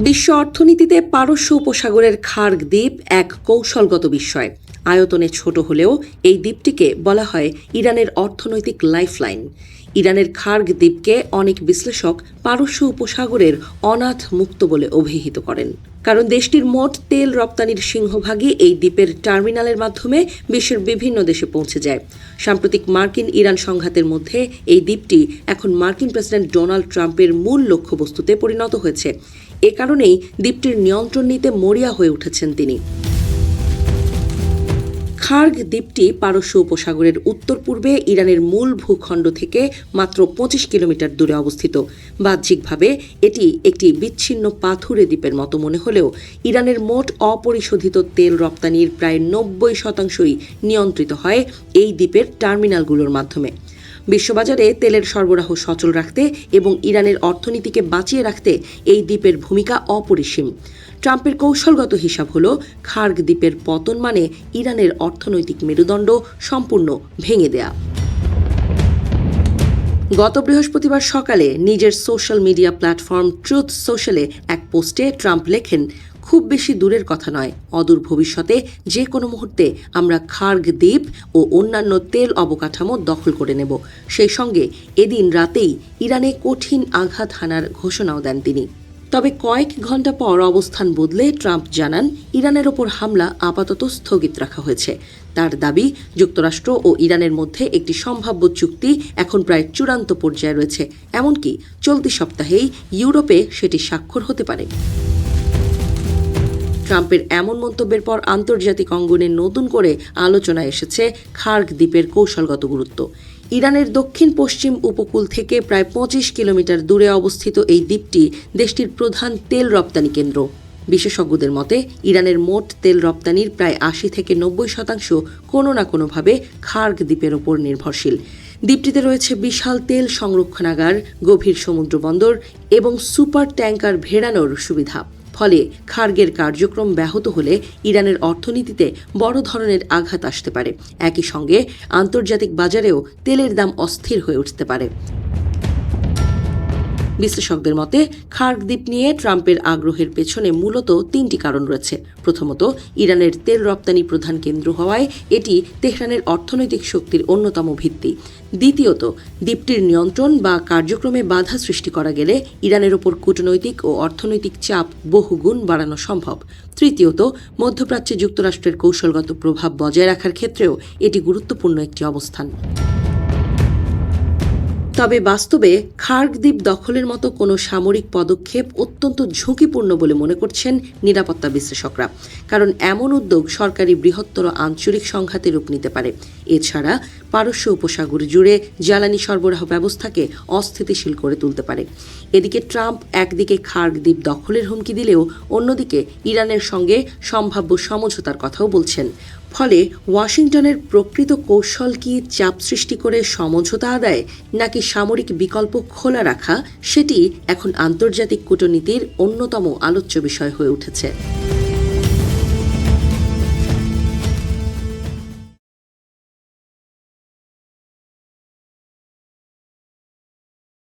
বিশ্ব অর্থনীতিতে পারস্য উপসাগরের খার্গ দ্বীপ এক কৌশলগত বিস্ময়। আয়তনে ছোট হলেও এই দ্বীপটিকে বলা হয় ইরানের অর্থনৈতিক লাইফলাইন। ইরানের খার্গ দ্বীপকে অনেক বিশ্লেষক পারস্য উপসাগরের অনাথ মুক্ত বলে অভিহিত করেন, কারণ দেশটির মোট তেল রপ্তানির সিংহভাগই এই দ্বীপের টার্মিনালের মাধ্যমে বিশ্বের বিভিন্ন দেশে পৌঁছে যায়। সাম্প্রতিক মার্কিন ইরান সংঘাতের মধ্যে এই দ্বীপটি এখন মার্কিন প্রেসিডেন্ট ডোনাল্ড ট্রাম্পের মূল লক্ষ্যবস্তুতে পরিণত হয়েছে। এ কারণেই দ্বীপটির নিয়ন্ত্রণ নিতে মরিয়া হয়ে উঠেছেন তিনি। খার্গ দ্বীপটি পারস্য উপসাগরের উত্তর পূর্বে ইরানের মূল ভূখণ্ড থেকে মাত্র ২৫ কিলোমিটার দূরে অবস্থিত। বাহ্যিকভাবে এটি একটি বিচ্ছিন্ন পাথুরে দ্বীপের মতো মনে হলেও ইরানের মোট অপরিশোধিত তেল রপ্তানির প্রায় ৯০% নিয়ন্ত্রিত হয় এই দ্বীপের টার্মিনালগুলোর মাধ্যমে। বিশ্ববাজারে তেলের সরবরাহ সচল রাখতে এবং ইরানের অর্থনীতিকে বাঁচিয়ে রাখতে এই দ্বীপের ভূমিকা অপরিসীম। ট্রাম্পের কৌশলগত হিসাব হল খার্গ দ্বীপের পতন মানে ইরানের অর্থনৈতিক মেরুদণ্ড সম্পূর্ণ ভেঙে দেয়া। গত বৃহস্পতিবার সকালে নিজের সোশ্যাল মিডিয়া প্ল্যাটফর্ম ট্রুথ সোশ্যালে এক পোস্টে ট্রাম্প লেখেন, খুব বেশি দূরের কথা নয়, অদূর ভবিষ্যতে যে কোনো মুহূর্তে আমরা খার্গ দ্বীপ ও অন্যান্য তেল অবকাঠামো দখল করে নেব। সেই সঙ্গে এদিন রাতেই ইরানে কঠিন আঘাত হানার ঘোষণাও দেন তিনি। তবে কয়েক ঘণ্টা পর অবস্থান বদলে ট্রাম্প জানান, ইরানের ওপর হামলা আপাতত স্থগিত রাখা হয়েছে। তার দাবি, যুক্তরাষ্ট্র ও ইরানের মধ্যে একটি সম্ভাব্য চুক্তি এখন প্রায় চূড়ান্ত পর্যায়ে রয়েছে, এমনকি চলতি সপ্তাহেই ইউরোপে সেটি স্বাক্ষর হতে পারে। ট্রাম্পের এমন মন্তব্যের পর আন্তর্জাতিক অঙ্গনে নতুন করে আলোচনায় এসেছে খার্গ দ্বীপের কৌশলগত গুরুত্ব। ইরানের দক্ষিণ পশ্চিম উপকূল থেকে প্রায় ২৫ কিলোমিটার দূরে অবস্থিত এই দ্বীপটি দেশটির প্রধান তেল রপ্তানি কেন্দ্র। বিশেষজ্ঞদের মতে ইরানের মোট তেল রপ্তানির প্রায় ৮০-৯০% কোনো না কোনোভাবে খার্গ দ্বীপের ওপর নির্ভরশীল। দ্বীপটিতে রয়েছে বিশাল তেল সংরক্ষণাগার, গভীর সমুদ্র বন্দর এবং সুপার ট্যাঙ্কার ভেড়ানোর সুবিধা। ফলে খার্গের কার্যক্রম ব্যাহত হলে ইরানের অর্থনীতিতে বড় ধরনের আঘাত আসতে পারে। একই সঙ্গে আন্তর্জাতিক বাজারেও তেলের দাম অস্থির হয়ে উঠতে পারে। বিশ্লেষকদের মতে খার্গ দ্বীপ নিয়ে ট্রাম্পের আগ্রহের পেছনে মূলত ৩টি কারণ রয়েছে। প্রথমত, ইরানের তেল রপ্তানি প্রধান কেন্দ্র হওয়ায় এটি তেহরানের অর্থনৈতিক শক্তির অন্যতম ভিত্তি। দ্বিতীয়ত, দ্বীপটির নিয়ন্ত্রণ বা কার্যক্রমে বাধা সৃষ্টি করা গেলে ইরানের ওপর কূটনৈতিক ও অর্থনৈতিক চাপ বহুগুণ বাড়ানো সম্ভব। তৃতীয়ত, মধ্যপ্রাচ্যে যুক্তরাষ্ট্রের কৌশলগত প্রভাব বজায় রাখার ক্ষেত্রেও এটি গুরুত্বপূর্ণ একটি অবস্থান। তবে বাস্তবে খার্গ দ্বীপ দখলের মতো কোনো সামরিক পদক্ষেপ অত্যন্ত ঝুঁকিপূর্ণ বলে মনে করছেন নিরাপত্তা বিশ্লেষকরা, কারণ এমন উদ্যোগ সরকারি বৃহত্তর আঞ্চলিক সংঘাতে রূপ নিতে পারে। এছাড়া পারস্য উপসাগর জুড়ে জ্বালানি সরবরাহ ব্যবস্থাকে অস্থিতিশীল করে তুলতে পারে। এদিকে ট্রাম্প একদিকে খার্গ দ্বীপ দখলের হুমকি দিলেও অন্যদিকে ইরানের সঙ্গে সম্ভাব্য সমঝোতার কথাও বলছেন। ফলে ওয়াশিংটনের প্রকৃত কৌশল কি চাপ সৃষ্টি করে সমঝোতা আদায়, নাকি সামরিক বিকল্প খোলা রাখা, সেটি এখন আন্তর্জাতিক কূটনীতির অন্যতম আলোচ্য বিষয় হয়ে উঠেছে।